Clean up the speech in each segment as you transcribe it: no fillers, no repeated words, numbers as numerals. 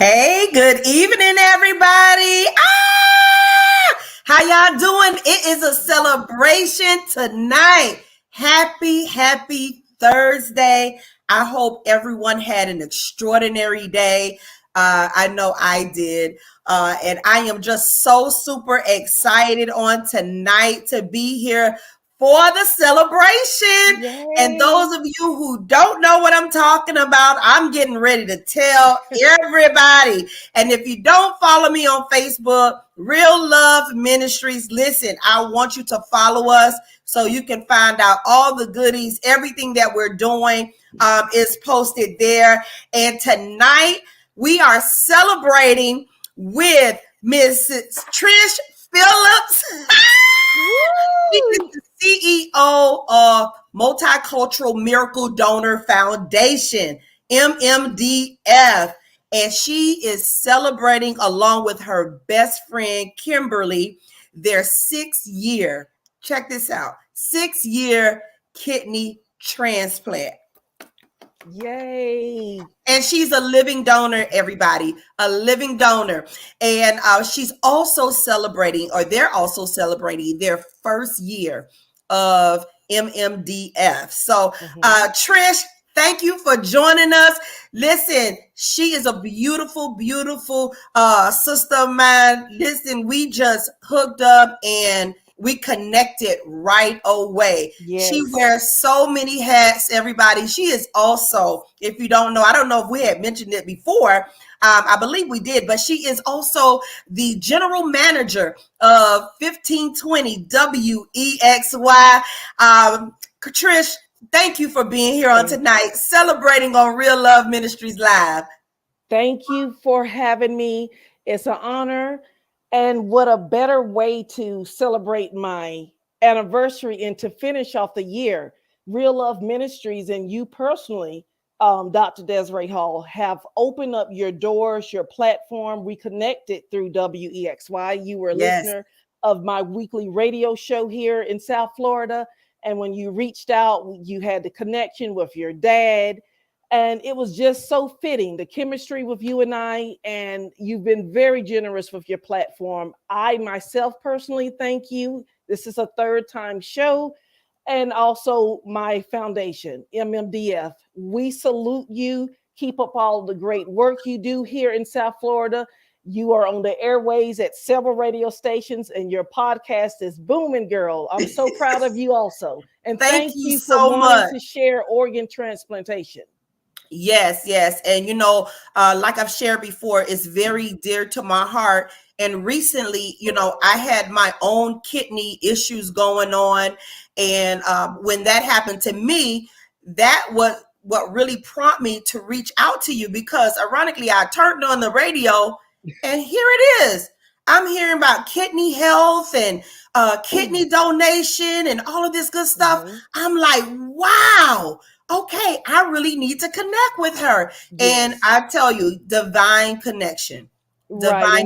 Hey, good evening, everybody. How y'all doing? It is a celebration tonight. Happy Thursday. I hope everyone had an extraordinary day. I know I did. And I am just so super excited on tonight to be here for the celebration. And Yay. those of you who don't know what I'm talking about, I'm getting ready to tell everybody. And if you don't follow me on Facebook, Real Love Ministries, listen, I want you to follow us so you can find out all the goodies. Everything that we're doing is posted there. And tonight we are celebrating with Mrs. Trish Phillips. She is Woo! the CEO of Multicultural Miracle Donor Foundation, MMDF. And she is celebrating along with her best friend, Kimberly, their 6-year, check this out, 6-year kidney transplant. Yay. And she's a living donor, everybody, a living donor. And she's also celebrating, or they're also celebrating their first year of MMDF. So, Trish, thank you for joining us. Listen, she is a beautiful sister of mine. Listen, we just hooked up and we connected right away. She Yes. wears so many hats, everybody. She is also, if you don't know, I don't know if we had mentioned it before. I believe we did, but she is also the general manager of 1520 WEXY. Trish, thank you for being here on Thank tonight, celebrating on Real Love Ministries Live. Thank you for having me. It's an honor. And what a better way to celebrate my anniversary and to finish off the year. Real Love Ministries and you personally, Dr. Desiree Hall, have opened up your doors, your platform. We connected through WEXY. You were a Yes. listener of my weekly radio show here in South Florida. And when you reached out, you had the connection with your dad, and it was just so fitting, the chemistry with you and I, and you've been very generous with your platform. I myself personally thank you. This is a third time show. And also my foundation, MMDF. We salute you. Keep up all the great work you do here in South Florida. You are on the airways at several radio stations, and your podcast is booming, girl. I'm so proud of you also. And Thank thank you you for so wanting much. to share organ transplantation. Yes. And like I've shared before, it's very dear to my heart. And recently, I had my own kidney issues going on. And when that happened to me, that was what really prompted me to reach out to you because ironically, I turned on the radio and here it is. I'm hearing about kidney health and kidney donation and all of this good stuff. Mhm. I'm like, wow, okay, I really need to connect with her. And Yes. I tell you, Right. divine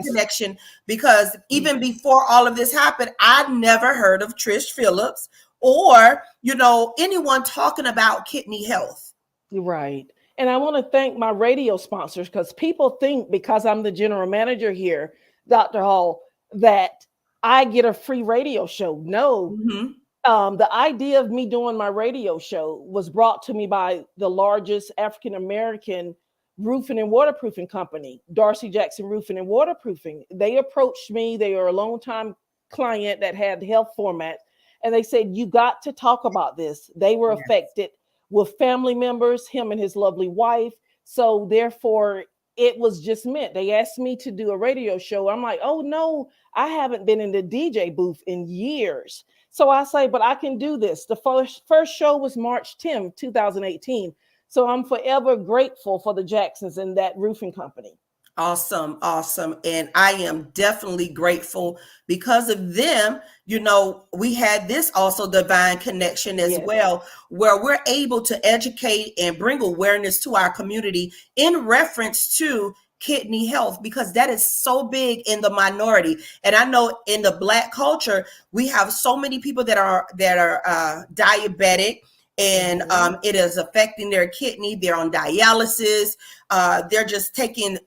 connection, because even before all of this happened, I'd never heard of Trish Phillips or, anyone talking about kidney health. Right. And I want to thank my radio sponsors because people think because I'm the general manager here, Dr. Hall, that I get a free radio show. No, Mm-hmm. the idea of me doing my radio show was brought to me by the largest African American roofing and waterproofing company, Darcy Jackson Roofing and Waterproofing. They approached me. They are a longtime client that had health format, and they said, "You got to talk about this." They were Yes. affected with family members, him and his lovely wife. So therefore, it was just meant. They asked me to do a radio show. I'm like, "Oh no, I haven't been in the DJ booth in years." So I say, but I can do this. The first show was March 10th, 2018. So I'm forever grateful for the Jacksons and that roofing company. Awesome. And I am definitely grateful because of them. We had this also divine connection as Yes. well, where we're able to educate and bring awareness to our community in reference to kidney health, because that is so big in the minority. And I know in the Black culture, we have so many people that are diabetic and Mhm. it is affecting their kidney. They're on dialysis. They're just taking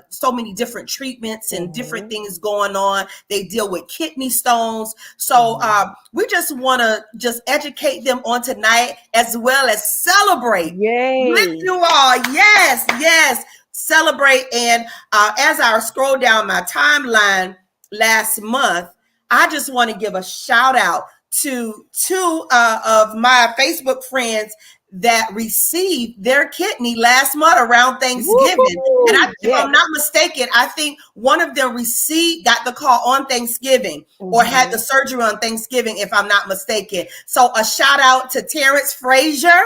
so many different treatments and different Mhm. things going on. They deal with kidney stones. So Mhm. we just want to just educate them on tonight, as well as celebrate with Yay. you all. Yes, yes, celebrate. And as I scroll down my timeline last month, I just want to give a shout out to two of my Facebook friends that received their kidney last month around Thanksgiving. And Woohoo! if I'm Yes. not mistaken, I think one of them got the call on Thanksgiving or had the Mhm. surgery on Thanksgiving, if I'm not mistaken. So a shout out to Terrence Frazier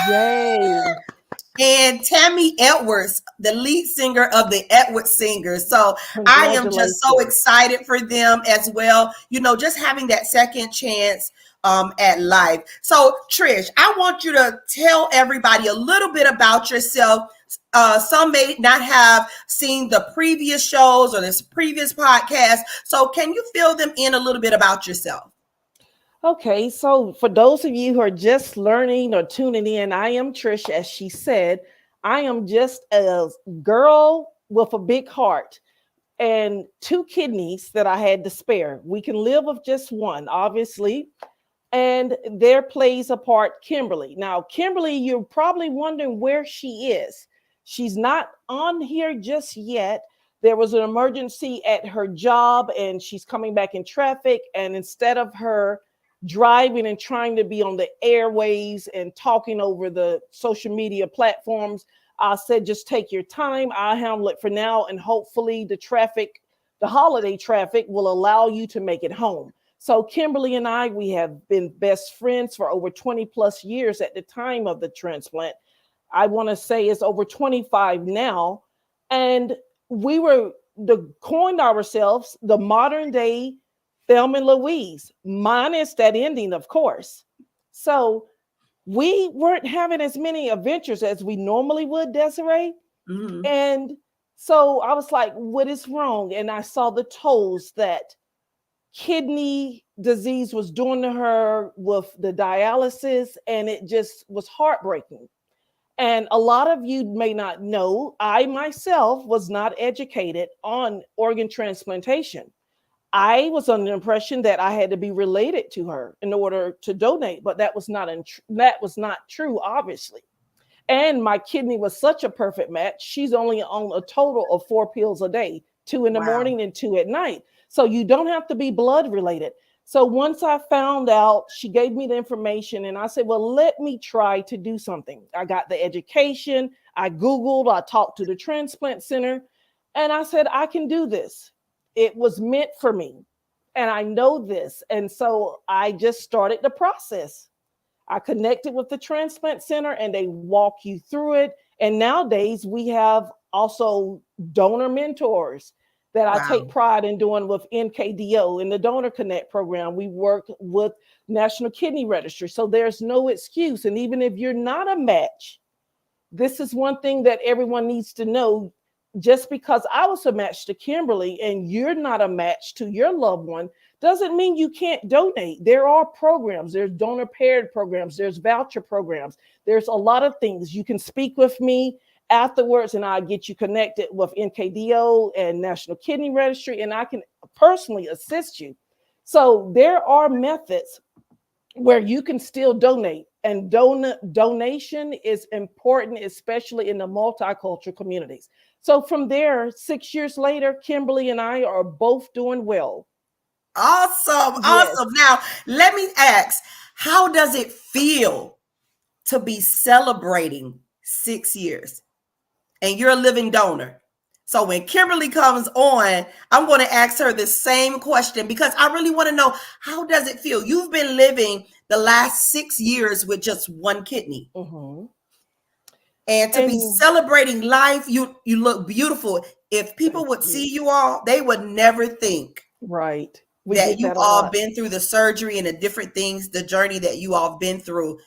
Yay. and Tammy Edwards, the lead singer of the Edwards Singers. So I am just so Congratulations. excited for them as well. You know, just having that second chance at life. So Trish, I want you to tell everybody a little bit about yourself. Some may not have seen the previous shows or this previous podcast. So can you fill them in a little bit about yourself? Okay, so for those of you who are just learning or tuning in, I am Trish, as she said. I am just a girl with a big heart and two kidneys that I had to spare. We can live with just one, obviously. And there plays a part Kimberly. Now, Kimberly, you're probably wondering where she is. She's not on here just yet. There was an emergency at her job and she's coming back in traffic. And instead of her driving and trying to be on the airwaves and talking over the social media platforms, I said, just take your time. I'll handle it for now. And hopefully, the holiday traffic will allow you to make it home. So Kimberly and I, we have been best friends for over 20 plus years at the time of the transplant. I want to say it's over 25 now. And we were coined ourselves the modern day Thelma and Louise, minus that ending, of course. So we weren't having as many adventures as we normally would, Desiree. Mm-hmm. And so I was like, what is wrong? And I saw the tolls that kidney disease was doing to her with the dialysis, and it just was heartbreaking. And a lot of you may not know, I myself was not educated on organ transplantation. I was under the impression that I had to be related to her in order to donate, but that was not true, obviously. And my kidney was such a perfect match. She's only on a total of 4 pills a day, 2 in the morning and 2 at night. So you don't have to be blood related. So once I found out, she gave me the information and I said, well, let me try to do something. I got the education. I Googled, I talked to the transplant center, and I said, I can do this. It was meant for me. And I know this. And so I just started the process. I connected with the transplant center and they walk you through it. And nowadays we have also donor mentors that I take Wow. pride in doing with NKDO in the Donor Connect program. We work with National Kidney Registry. So there's no excuse. And even if you're not a match, this is one thing that everyone needs to know. Just because I was a match to Kimberly and you're not a match to your loved one doesn't mean you can't donate. There are programs, there's donor paired programs, there's voucher programs, there's a lot of things. You can speak with me afterwards and I'll get you connected with NKDO and National Kidney Registry, and I can personally assist you. So there are methods where you can still donate, and donation is important, especially in the multicultural communities. So from there, 6 years later, Kimberly and I are both doing well. Awesome. Yes. Awesome. Now, let me ask, how does it feel to be celebrating 6 years and you're a living donor? So when Kimberly comes on, I'm going to ask her the same question because I really want to know, how does it feel? You've been living the last 6 years with just one kidney. Mm-hmm. And to be And celebrating life, you look beautiful. If people thank would you. see you all, they would never think Right. We that get you've that a all lot. been through the surgery and the different things, the journey that you all been through.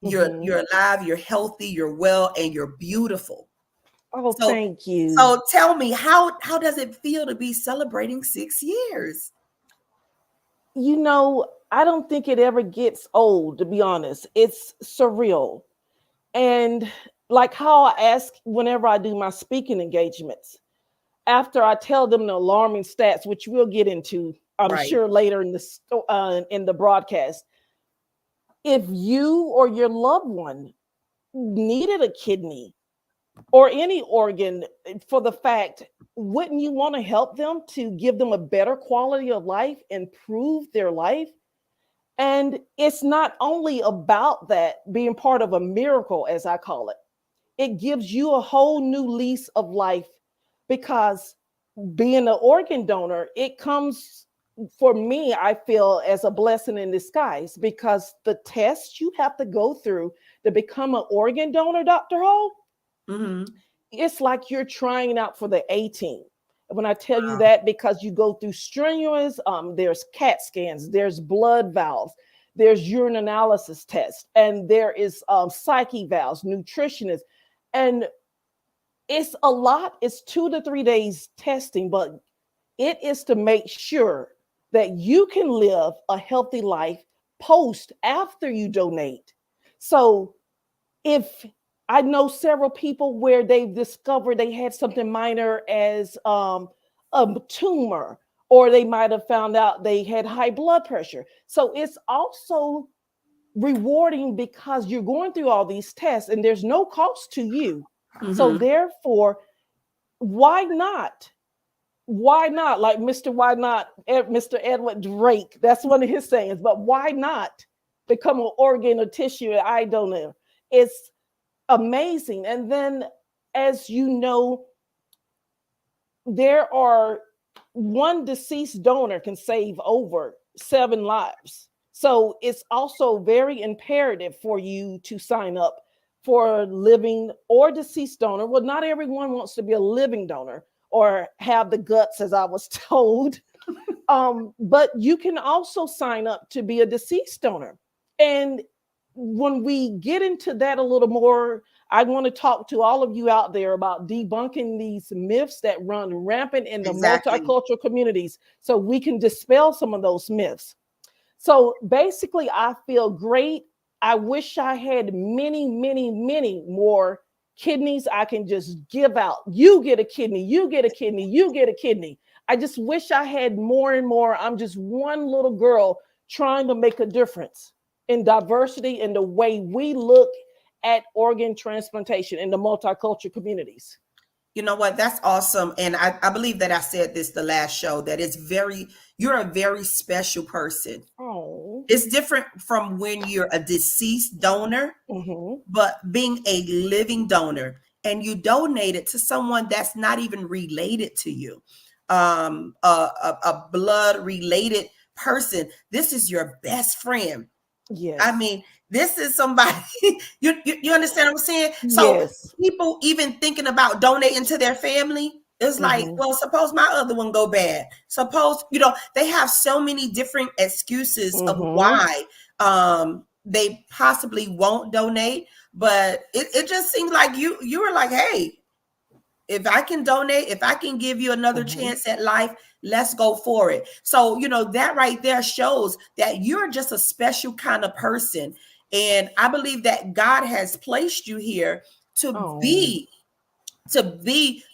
Mm-hmm. You're alive, you're healthy, you're well, and you're beautiful. Oh, So thank you. so tell me, how does it feel to be celebrating 6 years? I don't think it ever gets old, to be honest. It's surreal. And like how I ask whenever I do my speaking engagements, after I tell them the alarming stats, which we'll get into, I'm Right. sure later in the broadcast, if you or your loved one needed a kidney or any organ for the fact, wouldn't you want to help them to give them a better quality of life, improve their life? And it's not only about that being part of a miracle, as I call it, it gives you a whole new lease of life because being an organ donor, it comes for me, I feel, as a blessing in disguise because the tests you have to go through to become an organ donor, Dr. Hall, Mm-hmm. it's like you're trying out for the A team. When I tell you Wow. that, because you go through strenuous, there's CAT scans, there's blood valves, there's urine analysis tests, and there is psyche valves, nutritionists, and it's a lot. It's 2 to 3 days testing, but it is to make sure that you can live a healthy life post after you donate. So if I know several people where they've discovered they had something minor as a tumor, or they might have found out they had high blood pressure. So it's also rewarding because you're going through all these tests and there's no cost to you. So Mm-hmm. therefore, why not? Why not? Like Mr. Why not? Mr. Edward Drake. That's one of his sayings. But why not become an organ or tissue eye donor? It's amazing. And then, as you know, there are one deceased donor can save over 7 lives. So it's also very imperative for you to sign up for living or deceased donor. Well, not everyone wants to be a living donor or have the guts, as I was told. But you can also sign up to be a deceased donor. And when we get into that a little more, I want to talk to all of you out there about debunking these myths that run rampant in the Exactly. multicultural communities so we can dispel some of those myths. So basically, I feel great. I wish I had many, many, many more kidneys I can just give out. You get a kidney, you get a kidney, you get a kidney. I just wish I had more and more. I'm just one little girl trying to make a difference in diversity in the way we look at organ transplantation in the multicultural communities. You know what? That's awesome. And I believe that I said this the last show that you're a very special person. Oh. It's different from when you're a deceased donor, Mm-hmm. but being a living donor and you donate it to someone that's not even related to you, a blood related person. This is your best friend. I Yes. mean, this is somebody, you understand what I'm saying? So Yes. people even thinking about donating to their family, it's like, Mm-hmm. well, suppose my other one go bad. Suppose, they have so many different excuses of Mm-hmm. why they possibly won't donate. But it just seems like you were like, hey, if I can donate, if I can give you another Mm-hmm. chance at life, let's go for it. So, that right there shows that you're just a special kind of person. And I believe that God has placed you here to Oh. be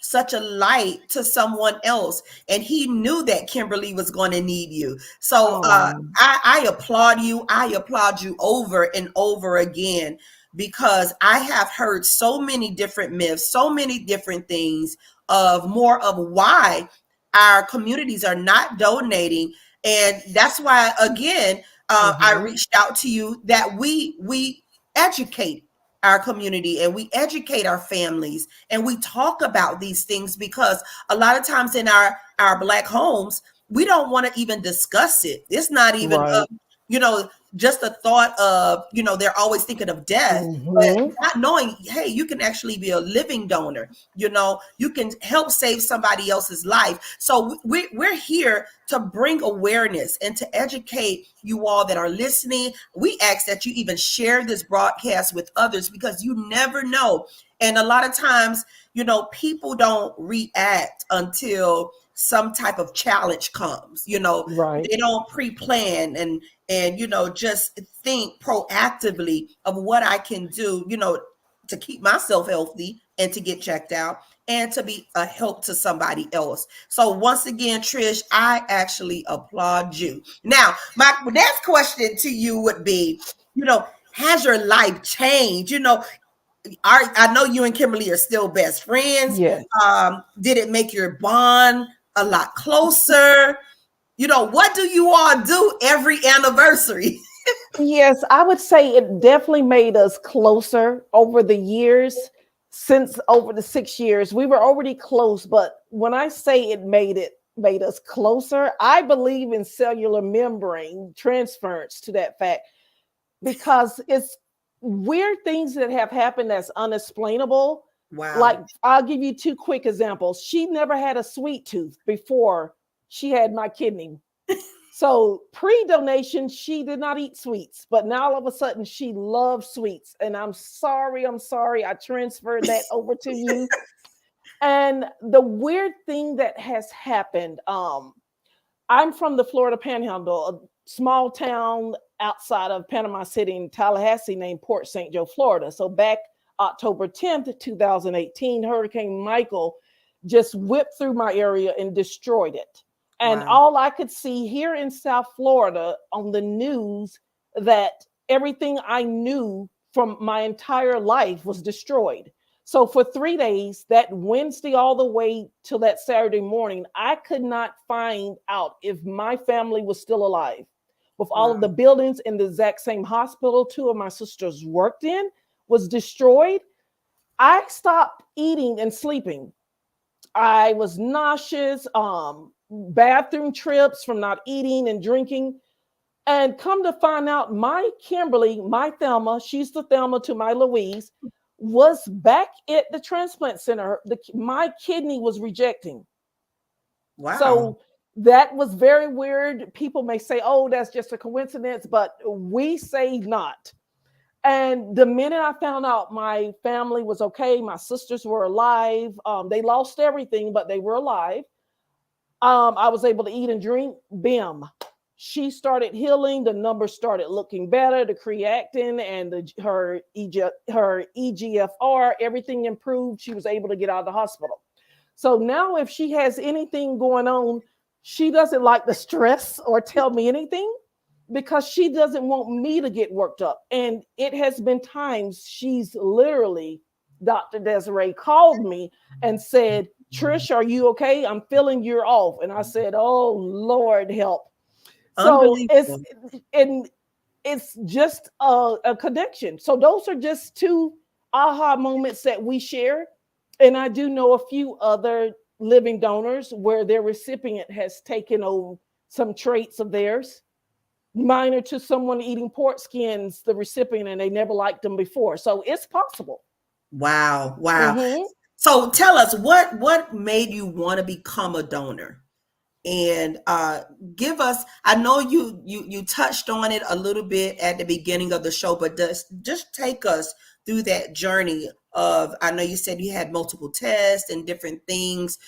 such a light to someone else, and he knew that Kimberly was going to need you. So Oh. I applaud you. I applaud you over and over again, because I have heard so many different myths, so many different things of more of why our communities are not donating. And that's why, again, I Mm-hmm. reached out to you, that we educate our community and we educate our families and we talk about these things, because a lot of times in our Black homes, we don't want to even discuss it. It's not even Right. you know just a thought of, they're always thinking of death, but Mm-hmm. not knowing, hey, you can actually be a living donor. You can help save somebody else's life. So we're here to bring awareness and to educate you all that are listening. We ask that you even share this broadcast with others, because you never know. And a lot of times, people don't react until some type of challenge comes. Right. They don't pre-plan and just think proactively of what I can do, to keep myself healthy and to get checked out and to be a help to somebody else. So once again, Trish, I actually applaud you. Now, my next question to you would be, has your life changed? I know you and Kimberly are still best friends. Yes. Did it make your bond a lot closer? What do you all do every anniversary? Yes, I would say it definitely made us closer over the years. Since over the 6 years, we were already close, but when I say it made us closer, I believe in cellular membrane transference to that fact because it's weird things that have happened that's unexplainable. Like, Wow. I'll give you two quick examples. She never had a sweet tooth before she had my kidney. So pre-donation, she did not eat sweets, but now all of a sudden she loves sweets. And I'm sorry, I transferred that over to you. And the weird thing that has happened, I'm from the Florida Panhandle, a small town outside of Panama City in Tallahassee named Port St. Joe, Florida. So back October 10th, 2018, Hurricane Michael just whipped through my area and destroyed it. And Wow. all I could see here in South Florida on the news that everything I knew from my entire life was destroyed. So for 3 days, that Wednesday all the way till that Saturday morning, I could not find out if my family was still alive. With all of Wow. the buildings in the exact same hospital two of my sisters worked in was destroyed, I stopped eating and sleeping. I was nauseous, bathroom trips from not eating and drinking. And come to find out, my Kimberly, my Thelma, she's the Thelma to my Louise, was back at the transplant center. My kidney was rejecting. Wow. So that was very weird. People may say, oh, that's just a coincidence, but we say not. And the minute I found out my family was okay, my sisters were alive, they lost everything, but they were alive. I was able to eat and drink. Bim. She started healing. The numbers started looking better. The creatinine and her EGFR, everything improved. She was able to get out of the hospital. So now, if she has anything going on, she doesn't like the stress or tell me anything because she doesn't want me to get worked up. And it has been times she's literally, Dr. Desiree called me and said, Trish, are you okay? I'm feeling you're off. And I said, oh, Lord, help. So Unbelievable. it's just a connection. So those are just two aha moments that we share. And I do know a few other living donors where their recipient has taken on some traits of theirs, minor to someone eating pork skins, the recipient, and they never liked them before. So it's possible. Wow. Wow. Mm-hmm. So tell us what made you want to become a donor? And give us, I know you touched on it a little bit at the beginning of the show, but just take us through that journey of, I know you said you had multiple tests and different things,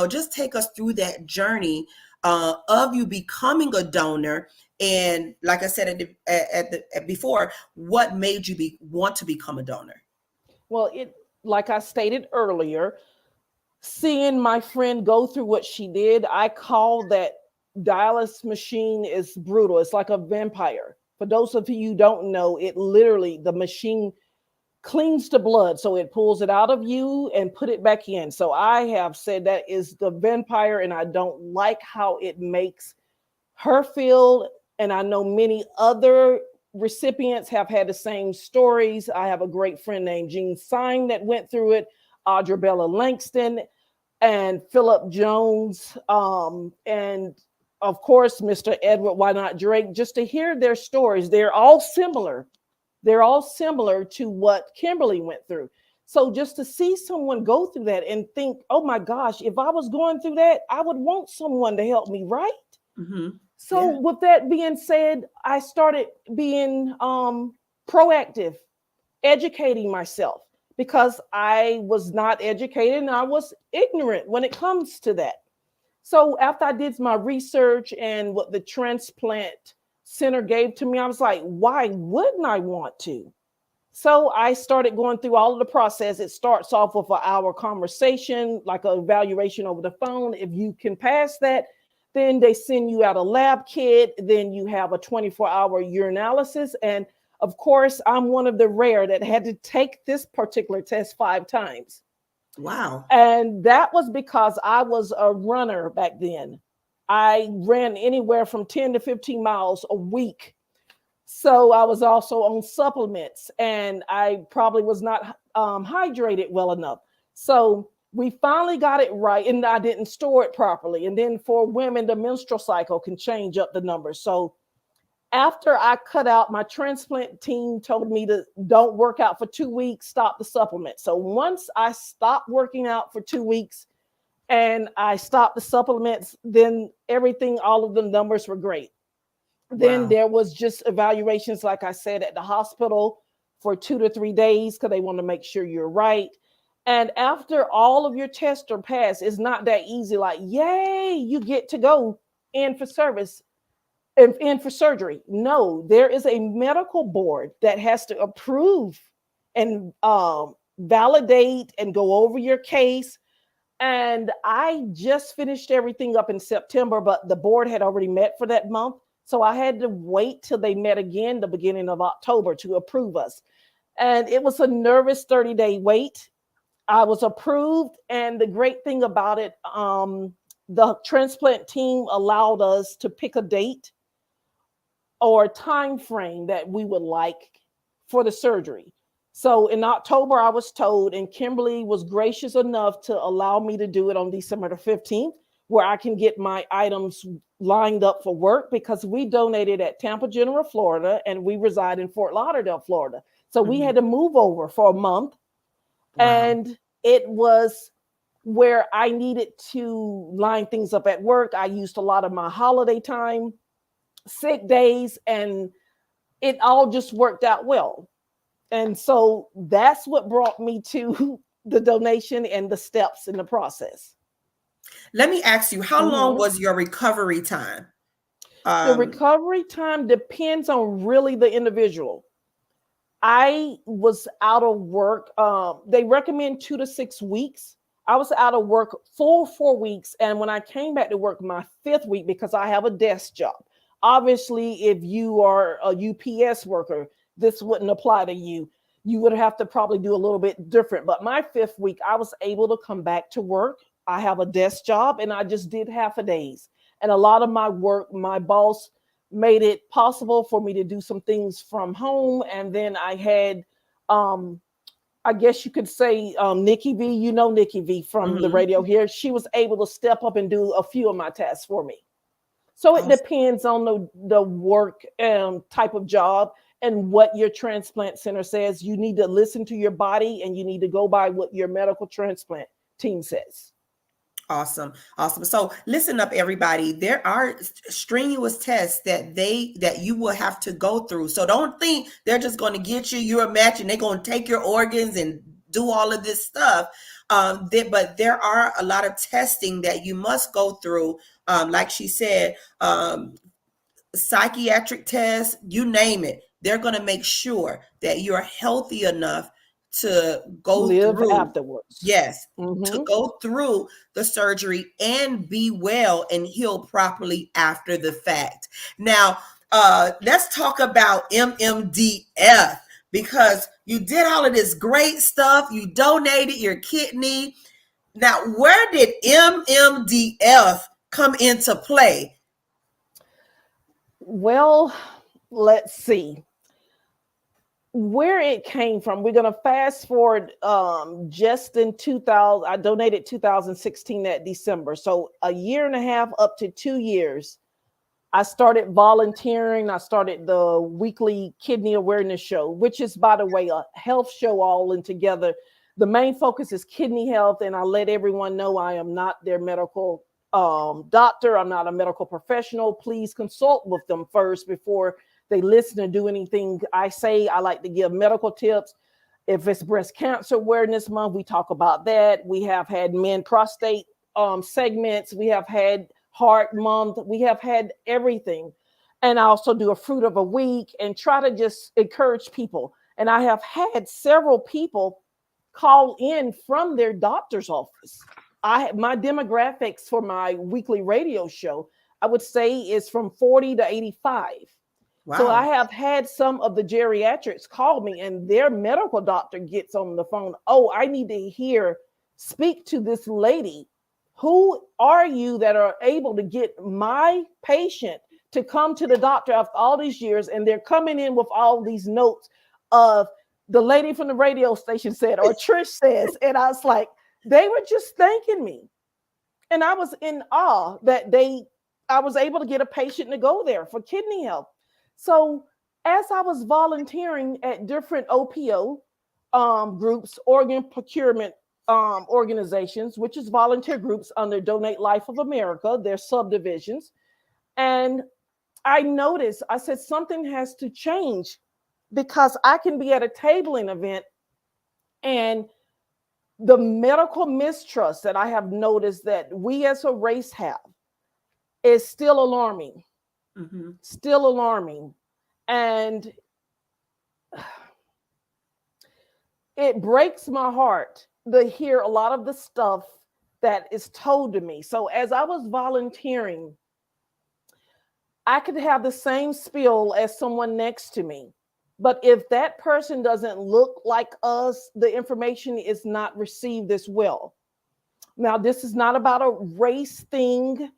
just take us through that journey of you becoming a donor. And like I said before, what made you want to become a donor? Well, like I stated earlier, seeing my friend go through what she did, I call that dialysis machine is brutal. It's like a vampire. For those of you who don't know, it literally, the machine cleans the blood. So it pulls it out of you and put it back in. So I have said that is the vampire, and I don't like how it makes her feel. And I know many other recipients have had the same stories. I have a great friend named Jean Syme that went through it, Audra Bella Langston, and Philip Jones, and of course, Mr. Edward Why Not Drake, just to hear their stories. They're all similar. They're all similar to what Kimberly went through. So just to see someone go through that and think, oh my gosh, if I was going through that, I would want someone to help me, right? Mm-hmm. So Yeah. with that being said, I started being proactive, educating myself because I was not educated and I was ignorant when it comes to that. So after I did my research and what the transplant center gave to me, I was like, why wouldn't I want to? So I started going through all of the process. It starts off with an hour conversation, like an evaluation over the phone. If you can pass that, then they send you out a lab kit. Then you have a 24-hour urinalysis. And of course, I'm one of the rare that had to take this particular test 5 times. Wow. And that was because I was a runner back then. I ran anywhere from 10 to 15 miles a week. So I was also on supplements, and I probably was not hydrated well enough. So we finally got it right, and I didn't store it properly. And then for women, the menstrual cycle can change up the numbers. So after I cut out, my transplant team told me to don't work out for 2 weeks, stop the supplement. So once I stopped working out for 2 weeks and I stopped the supplements, then everything, all of the numbers were great. Then Wow. there was just evaluations, like I said, at the hospital for 2 to 3 days because they want to make sure you're right. And after all of your tests are passed, it's not that easy. Like, yay, you get to go in for service in for surgery. No, there is a medical board that has to approve and validate and go over your case. And I just finished everything up in September, but the board had already met for that month. So I had to wait till they met again the beginning of October to approve us. And it was a nervous 30-day wait. I was approved. And the great thing about it, the transplant team allowed us to pick a date or a time frame that we would like for the surgery. So in October, I was told, and Kimberly was gracious enough to allow me to do it on December the 15th, where I can get my items lined up for work, because we donated at Tampa General, Florida, and we reside in Fort Lauderdale, Florida. So we had to move over for a month. Wow. And it was where I needed to line things up at work. I used a lot of my holiday time, sick days, and it all just worked out well. And so that's what brought me to the donation and the steps in the process. Let me ask you, how long Mhm. was your recovery time? The recovery time depends on really the individual. I was out of work. They recommend 2 to 6 weeks. I was out of work full 4 weeks. And when I came back to work my 5th week, because I have a desk job. Obviously, if you are a UPS worker, this wouldn't apply to you. You would have to probably do a little bit different. But my 5th week, I was able to come back to work. I have a desk job, and I just did half a days. And a lot of my work, my boss made it possible for me to do some things from home. And then I had, I guess you could say, Nikki V, you know Nikki V from the radio here. She was able to step up and do a few of my tasks for me. So it depends on the work type of job and what your transplant center says. You need to listen to your body, and you need to go by what your medical transplant team says. Awesome. Awesome. So listen up, everybody. There are strenuous tests that you will have to go through. So don't think they're just going to get you a match and they're going to take your organs and do all of this stuff. But there are a lot of testing that you must go through. Like she said, psychiatric tests, you name it. They're going to make sure that you're healthy enough to go Live through. afterwards. Yes, to go through the surgery and be well and heal properly after the fact. Now, let's talk about MMDF, because you did all of this great stuff. You donated your kidney. Now, where did MMDF come into play? Well, let's see where it came from. We're going to fast forward just in 2000. I donated 2016 that December. So a year and a half up to 2 years, I started volunteering. I started the weekly kidney awareness show, which is, by the way, a health show all in together. The main focus is kidney health. And I let everyone know I am not their medical doctor. I'm not a medical professional. Please consult with them first before they listen and do anything I say. I like to give medical tips. If it's breast cancer awareness month, we talk about that. We have had men prostate segments. We have had Heart Month. We have had everything. And I also do a fruit of a week and try to just encourage people. And I have had several people call in from their doctor's office. My demographics for my weekly radio show, I would say, is from 40 to 85. So I Wow. have had some of the geriatrics call me, and their medical doctor gets on the phone. Oh, I need to speak to this lady. Who are you that are able to get my patient to come to the doctor after all these years? And they're coming in with all these notes of the lady from the radio station said, or Trish says. And I was like, they were just thanking me. And I was in awe that I was able to get a patient to go there for kidney health. So as I was volunteering at different OPO groups, organ procurement organizations, which is volunteer groups under Donate Life of America, their subdivisions. And I noticed, I said, something has to change, because I can be at a tabling event and the medical mistrust that I have noticed that we as a race have is still alarming, still alarming. And it breaks my heart to hear a lot of the stuff that is told to me. So as I was volunteering, I could have the same spiel as someone next to me. But if that person doesn't look like us, the information is not received as well. Now, this is not about a race thing.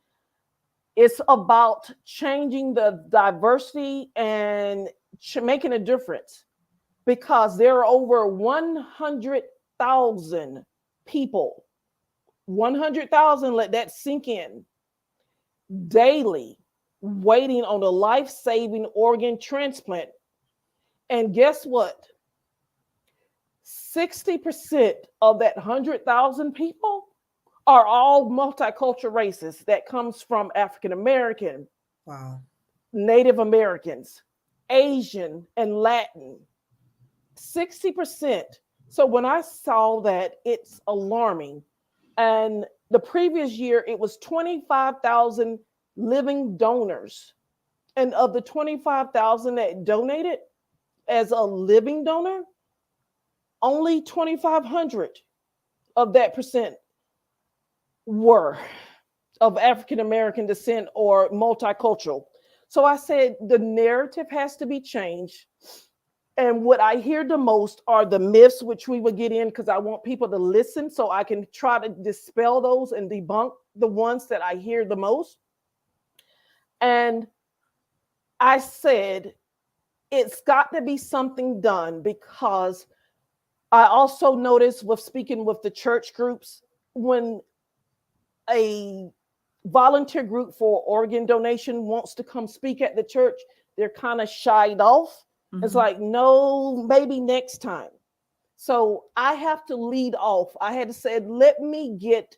It's about changing the diversity and making a difference, because there are over 100,000 people, 100,000, let that sink in, daily waiting on a life-saving organ transplant. And guess what? 60% of that 100,000 people are all multicultural races. That comes from African American, Wow. Native Americans, Asian, and Latin. 60%. So when I saw that, it's alarming. And the previous year, it was 25,000 living donors. And of the 25,000 that donated as a living donor, only 2,500 of that percent were of African American descent or multicultural. So I said the narrative has to be changed. And what I hear the most are the myths, which we will get in, because I want people to listen so I can try to dispel those and debunk the ones that I hear the most. And I said, it's got to be something done, because I also noticed with speaking with the church groups, when a volunteer group for organ donation wants to come speak at the church, they're kind of shied off. It's like, no, maybe next time. So I have to lead off. I had to say, let me get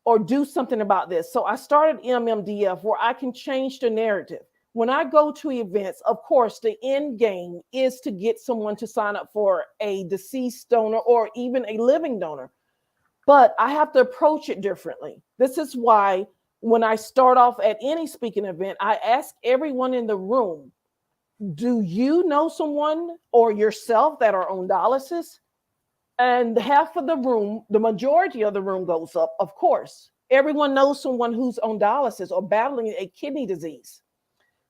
or do something about this. So I started MMDF, where I can change the narrative. When I go to events, of course, the end game is to get someone to sign up for a deceased donor or even a living donor. But I have to approach it differently. This is why when I start off at any speaking event, I ask everyone in the room, do you know someone or yourself that are on dialysis? And half of the room, the majority of the room goes up, of course. Everyone knows someone who's on dialysis or battling a kidney disease.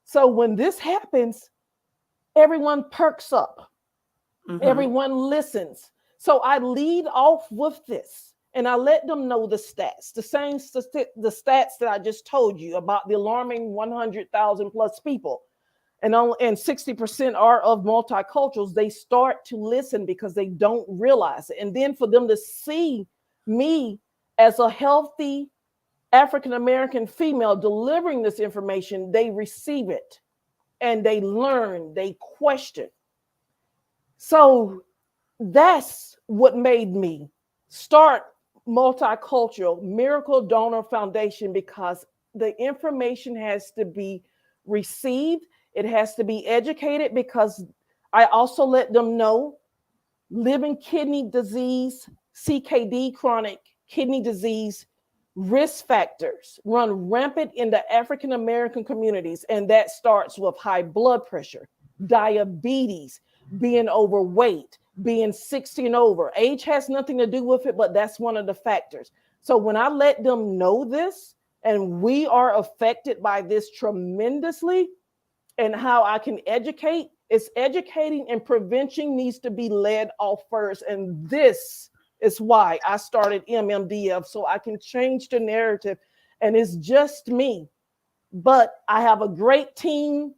So when this happens, everyone perks up. Everyone listens. So I lead off with this, and I let them know the stats, the stats that I just told you about, the alarming 100,000 plus people. And 60% are of multiculturals. They start to listen because they don't realize it. And then for them to see me as a healthy African-American female delivering this information, they receive it and they learn, they question. So that's what made me start Multicultural Miracle Donor Foundation, because the information has to be received. It has to be educated, because I also let them know living kidney disease, CKD, chronic kidney disease, risk factors run rampant in the African American communities, and that starts with high blood pressure, diabetes, being overweight, being 60 and over. Age has nothing to do with it, but that's one of the factors. So when I let them know this, and we are affected by this tremendously, and how I can educate, it's educating, and prevention needs to be led off first. And this is why I started MMDF, so I can change the narrative. And it's just me, but I have a great team.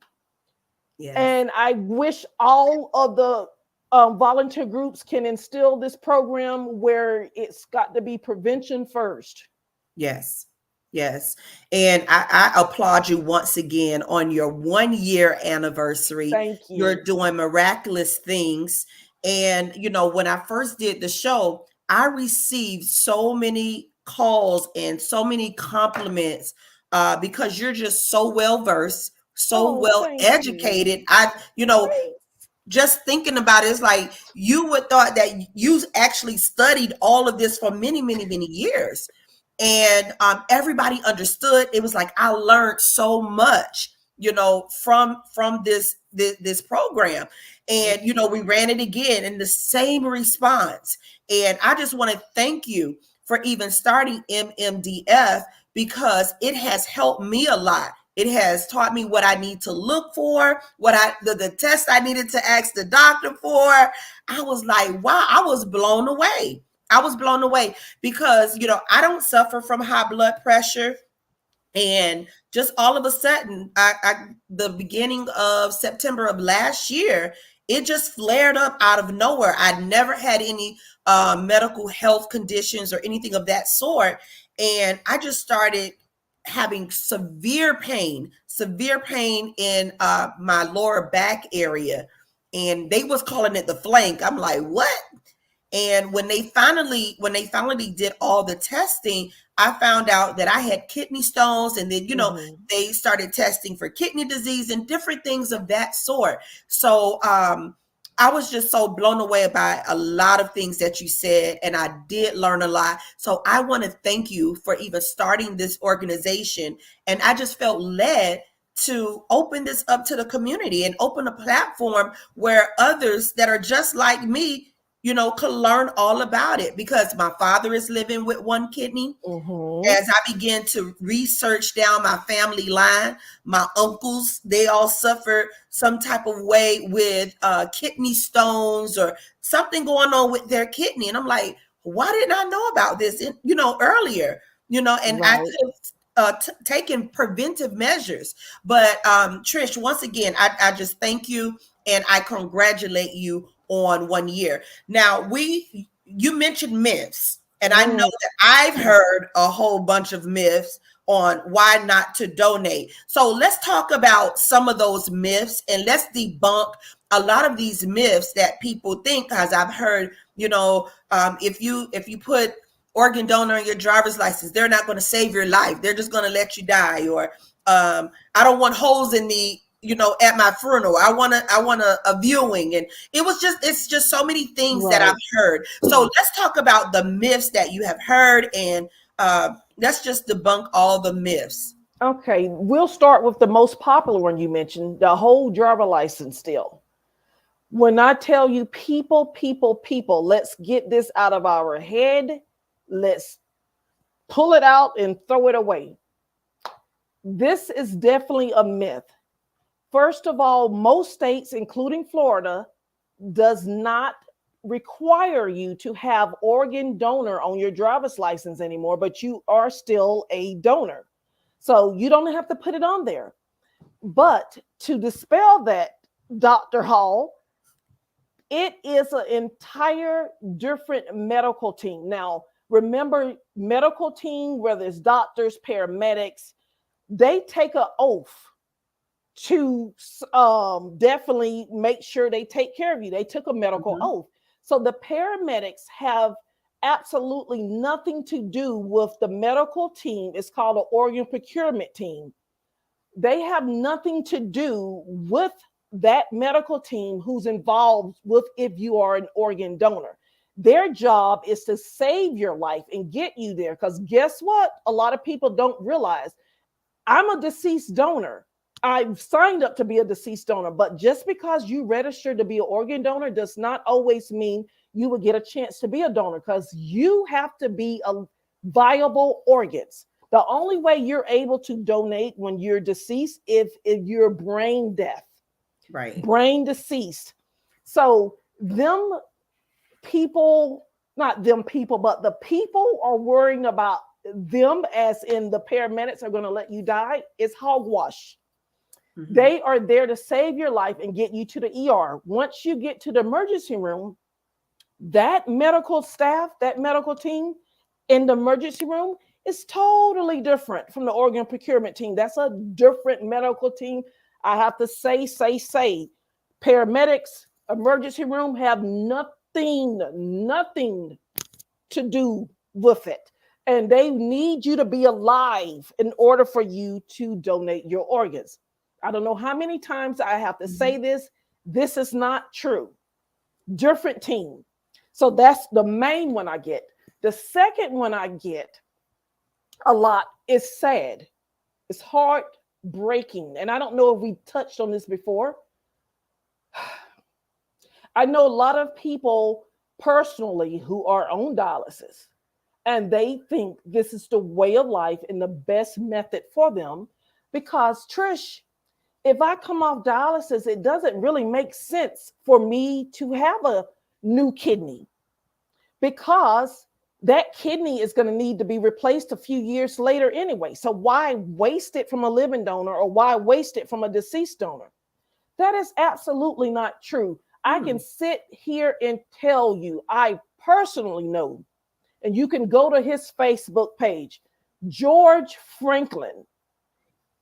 Yes. And I wish all of the volunteer groups can instill this program where it's got to be prevention first. Yes. Yes. And I applaud you once again on your 1-year anniversary. Thank you. You're doing miraculous things. And, you know, when I first did the show, I received so many calls and so many compliments because you're just so well versed, so well educated. Just thinking about it, it's like you would thought that you actually studied all of this for many, many, many years. And everybody understood. It was like I learned so much, you know, from this program. And you know, we ran it again in the same response. And I just want to thank you for even starting MMDF, because it has helped me a lot. It has taught me what I need to look for, the test I needed to ask the doctor for. I was like, wow, I was blown away. I was blown away because, you know, I don't suffer from high blood pressure. And just all of a sudden, the beginning of September of last year, it just flared up out of nowhere. I'd never had any medical health conditions or anything of that sort. And I just started having severe pain in my lower back area. And they was calling it the flank. I'm like, what? And when they finally did all the testing, I found out that I had kidney stones. And then, you know, they started testing for kidney disease and different things of that sort. So I was just so blown away by a lot of things that you said, and I did learn a lot. So I want to thank you for even starting this organization. And I just felt led to open this up to the community and open a platform where others that are just like me, you know, could learn all about it, because my father is living with one kidney. As I began to research down my family line, my uncles, they all suffer some type of way with kidney stones or something going on with their kidney. And I'm like, why didn't I know about this, you know, earlier, you know, and I could have taken preventive measures. But Trish, once again, I just thank you and I congratulate you on 1 year. Now, you mentioned myths, and I know that I've heard a whole bunch of myths on why not to donate. So let's talk about some of those myths and let's debunk a lot of these myths that people think, because I've heard, you know, if you put organ donor on your driver's license, they're not going to save your life. They're just going to let you die. Or I don't want holes in the, you know, at my funeral. I want a viewing. And it's just so many things that I've heard. So let's talk about the myths that you have heard, and let's just debunk all the myths. Okay, we'll start with the most popular one you mentioned, the whole driver license deal. When I tell you people, let's get this out of our head. Let's pull it out and throw it away. This is definitely a myth. First of all, most states, including Florida, does not require you to have organ donor on your driver's license anymore, but you are still a donor. So you don't have to put it on there. But to dispel that, Dr. Hall, it is an entire different medical team. Now, remember, medical team, whether it's doctors, paramedics, they take an oath to definitely make sure they take care of you. They took a medical oath. So the paramedics have absolutely nothing to do with the medical team. It's called an organ procurement team. They have nothing to do with that medical team who's involved with if you are an organ donor. Their job is to save your life and get you there. Because guess what? A lot of people don't realize I'm a deceased donor. I've signed up to be a deceased donor, but just because you register to be an organ donor does not always mean you will get a chance to be a donor, because you have to be a viable organs. The only way you're able to donate when you're deceased if you're brain deaf, Right. brain deceased. So them people, not them people, but the people are worrying about them, as in the paramedics are going to let you die, is hogwash. Mm-hmm. They are there to save your life and get you to the ER. Once you get to the emergency room, that medical staff, that medical team in the emergency room is totally different from the organ procurement team. That's a different medical team. I have to say. Paramedics, emergency room have nothing to do with it. And they need you to be alive in order for you to donate your organs. I don't know how many times I have to say this. This is not true. Different team. So that's the main one I get. The second one I get a lot is sad. It's heartbreaking. And I don't know if we touched on this before. I know a lot of people personally who are on dialysis, and they think this is the way of life and the best method for them. Because, Trish, if I come off dialysis, it doesn't really make sense for me to have a new kidney, because that kidney is going to need to be replaced a few years later anyway. So why waste it from a living donor, or why waste it from a deceased donor? That is absolutely not true. I can sit here and tell you, I personally know, and you can go to his Facebook page. George Franklin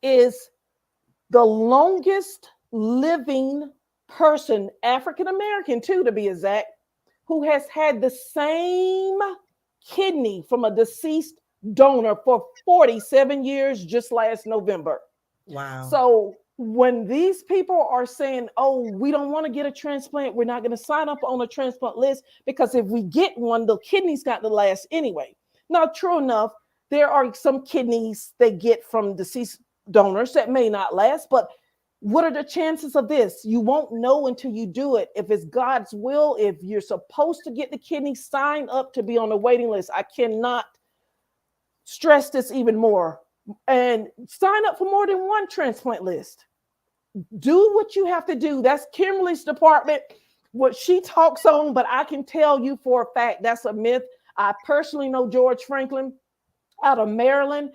is the longest living person, African American too, to be exact, who has had the same kidney from a deceased donor for 47 years, just last November. Wow. So when these people are saying, oh, we don't want to get a transplant, we're not going to sign up on a transplant list, because if we get one, the kidney's got to last anyway. Now, true enough, there are some kidneys they get from deceased donors that may not last, but what are the chances of this? You won't know until you do it. If it's God's will, if you're supposed to get the kidney, sign up to be on the waiting list. I cannot stress this even more. And sign up for more than one transplant list. Do what you have to do. That's Kimberly's department, what she talks on, but I can tell you for a fact that's a myth. I personally know George Franklin out of Maryland,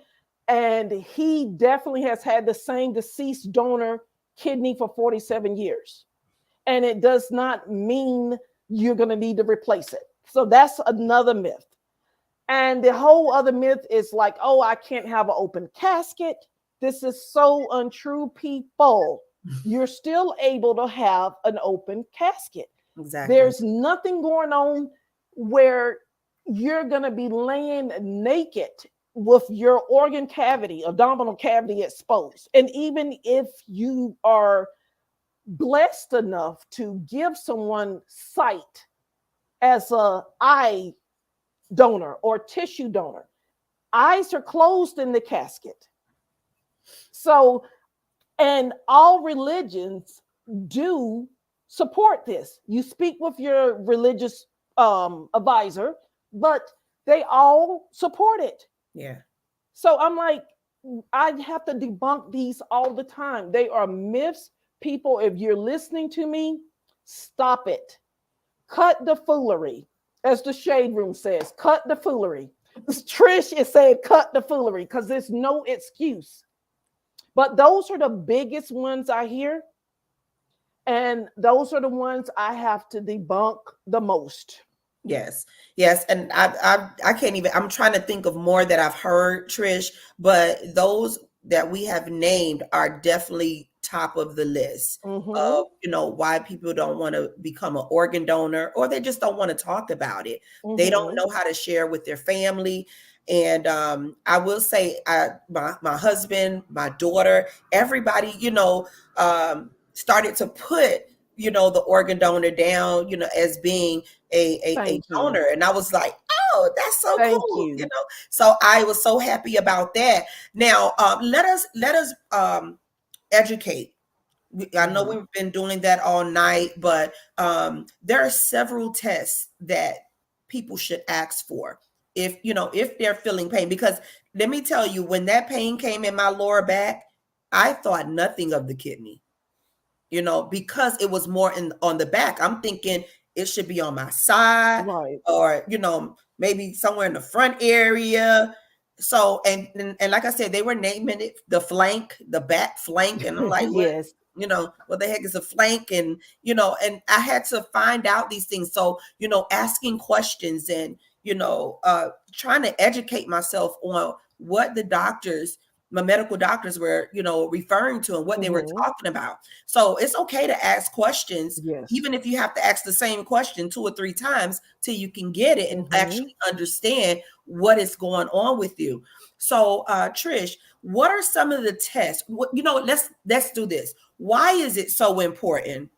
and he definitely has had the same deceased donor kidney for 47 years. And it does not mean you're going to need to replace it. So that's another myth. And the whole other myth is like, oh, I can't have an open casket. This is so untrue, people. You're still able to have an open casket. Exactly. There's nothing going on where you're going to be laying naked with your organ cavity, abdominal cavity exposed. And even if you are blessed enough to give someone sight as an eye donor or tissue donor, eyes are closed in the casket. So, and all religions do support this. You speak with your religious advisor, but they all support it. Yeah. So I'm like, I have to debunk these all the time. They are myths. People, if you're listening to me, stop it. Cut the foolery. As the shade room says, cut the foolery. Trish is saying cut the foolery because there's no excuse. But those are the biggest ones I hear. And those are the ones I have to debunk the most. Yes, yes, and I can't even. I'm trying to think of more that I've heard, Trish, but those that we have named are definitely top of the list of why people don't want to become an organ donor, or they just don't want to talk about it. They don't know how to share with their family. And I will say, my husband, my daughter, everybody, started to put the organ donor down, as being a Thank you. donor. And I was like, oh, that's so Thank cool. you. So I was so happy about that. Now, let us educate. I know Mhm. we've been doing that all night, but there are several tests that people should ask for if they're feeling pain. Because let me tell you, when that pain came in my lower back, I thought nothing of the kidney, because it was more on the back. I'm thinking it should be on my side, Right. or maybe somewhere in the front area. So and like I said, they were naming it the flank, the back flank, and I'm like, Yes. what the heck is a flank? And I had to find out these things. So asking questions, and trying to educate myself on what my medical doctors were referring to, and what they were Mhm. talking about. So it's okay to ask questions, Yes. even if you have to ask the same question 2 or 3 times till you can get it and Mhm. actually understand what is going on with you. So Trish, what are some of the tests? Let's do this. Why is it so important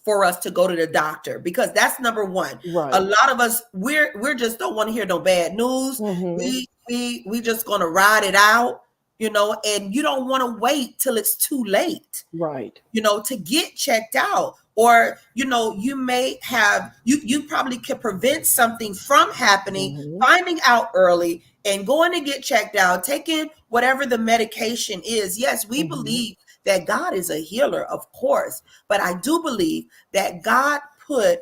for us to go to the doctor? Because that's number one. A Right. lot of us, we're just don't want to hear no bad news. Mhm. We just gonna ride it out, and you don't want to wait till it's too late, Right. to get checked out. Or you may have, you probably can prevent something from happening, Mhm. finding out early and going to get checked out, taking whatever the medication is. Yes, we Mhm. believe that God is a healer, of course, but I do believe that God put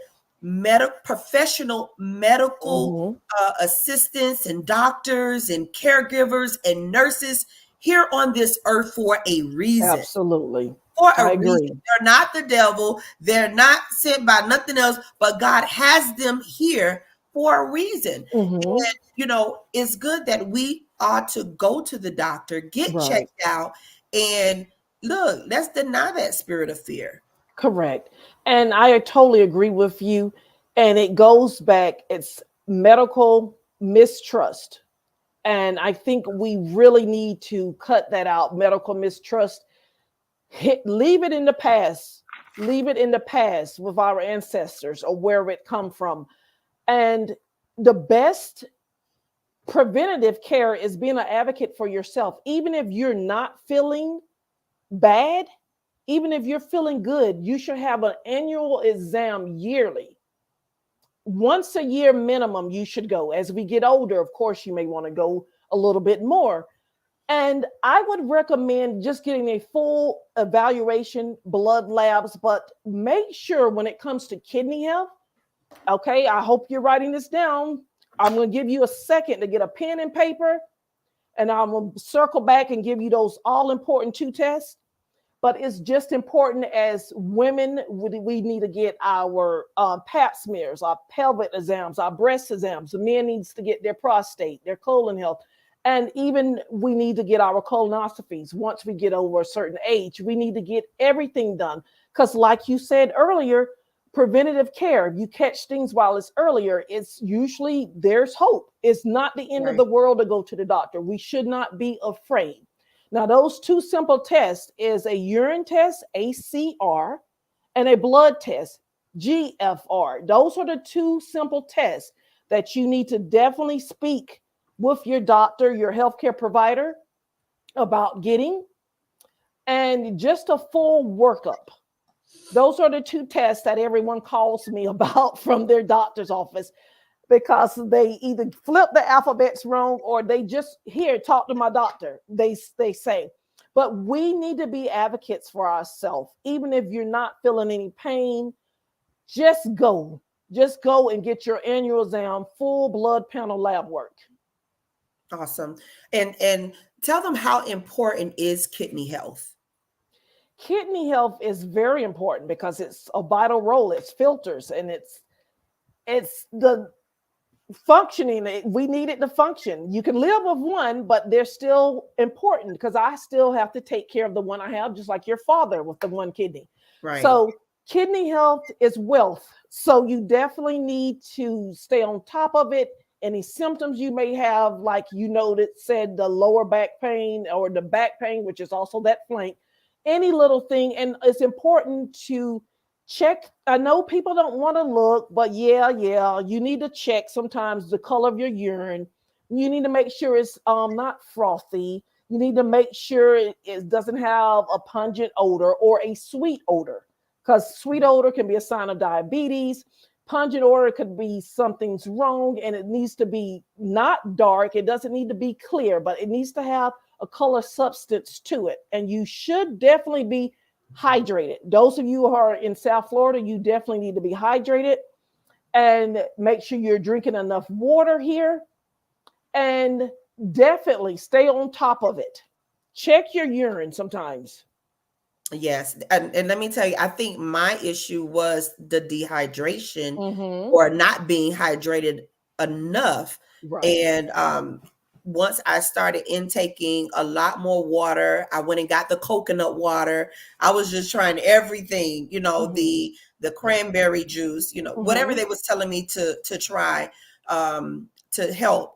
professional medical Mhm. assistants and doctors and caregivers and nurses here on this earth for a reason. Absolutely. For a I reason. agree. They're not the devil. They're not sent by nothing else, but God has them here for a reason. Mhm. And, it's good that we ought to go to the doctor, get Right. checked out, and look, let's deny that spirit of fear. Correct. And I totally agree with you. And it goes back, it's medical mistrust. And I think we really need to cut that out. Medical mistrust. Leave it in the past. Leave it in the past with our ancestors or where it come from. And the best preventative care is being an advocate for yourself. Even if you're not feeling bad, even if you're feeling good, you should have an annual exam yearly. Once a year minimum, you should go. As we get older, of course, you may want to go a little bit more. And I would recommend just getting a full evaluation, blood labs, but make sure when it comes to kidney health, okay, I hope you're writing this down. I'm going to give you a second to get a pen and paper, and I'm going to circle back and give you those all important 2 tests. But it's just important as women, we need to get our pap smears, our pelvic exams, our breast exams. The men needs to get their prostate, their colon health. And even we need to get our colonoscopies once we get over a certain age. We need to get everything done. Because like you said earlier, preventative care, if you catch things while it's earlier, it's usually there's hope. It's not the end of Right. the world to go to the doctor. We should not be afraid. Now, those 2 simple tests is a urine test, ACR, and a blood test, GFR. Those are the 2 simple tests that you need to definitely speak with your doctor, your healthcare provider about getting, and just a full workup. Those are the 2 tests that everyone calls me about from their doctor's office because they either flip the alphabets wrong or they just here talk to my doctor. They say, but we need to be advocates for ourselves, even if you're not feeling any pain. Just go and get your annual exam, full blood panel lab work. Awesome. And tell them how important is kidney health. Kidney health is very important because it's a vital role. It's filters and it's the functioning. We need it to function. You can live with one, but they're still important because I still have to take care of the one I have, just like your father with the one kidney. Right. So kidney health is wealth. So you definitely need to stay on top of it. Any symptoms you may have, like that said the lower back pain or the back pain, which is also that flank, any little thing. And it's important to check. I know people don't want to look, but yeah, you need to check sometimes the color of your urine. You need to make sure it's not frothy. You need to make sure it doesn't have a pungent odor or a sweet odor, because sweet odor can be a sign of diabetes. Pungent odor could be something's wrong, and it needs to be not dark. It doesn't need to be clear, but it needs to have a color substance to it. And you should definitely be hydrated. Those of you who are in South Florida, you definitely need to be hydrated, and make sure you're drinking enough water here, and definitely stay on top of it. Check your urine sometimes. Yes. And let me tell you, I think my issue was the dehydration Mm-hmm. or not being hydrated enough. Right. And once I started intaking a lot more water, I went and got the coconut water. I was just trying everything, Mm-hmm. the cranberry juice, whatever Mm-hmm. they was telling me to try to help,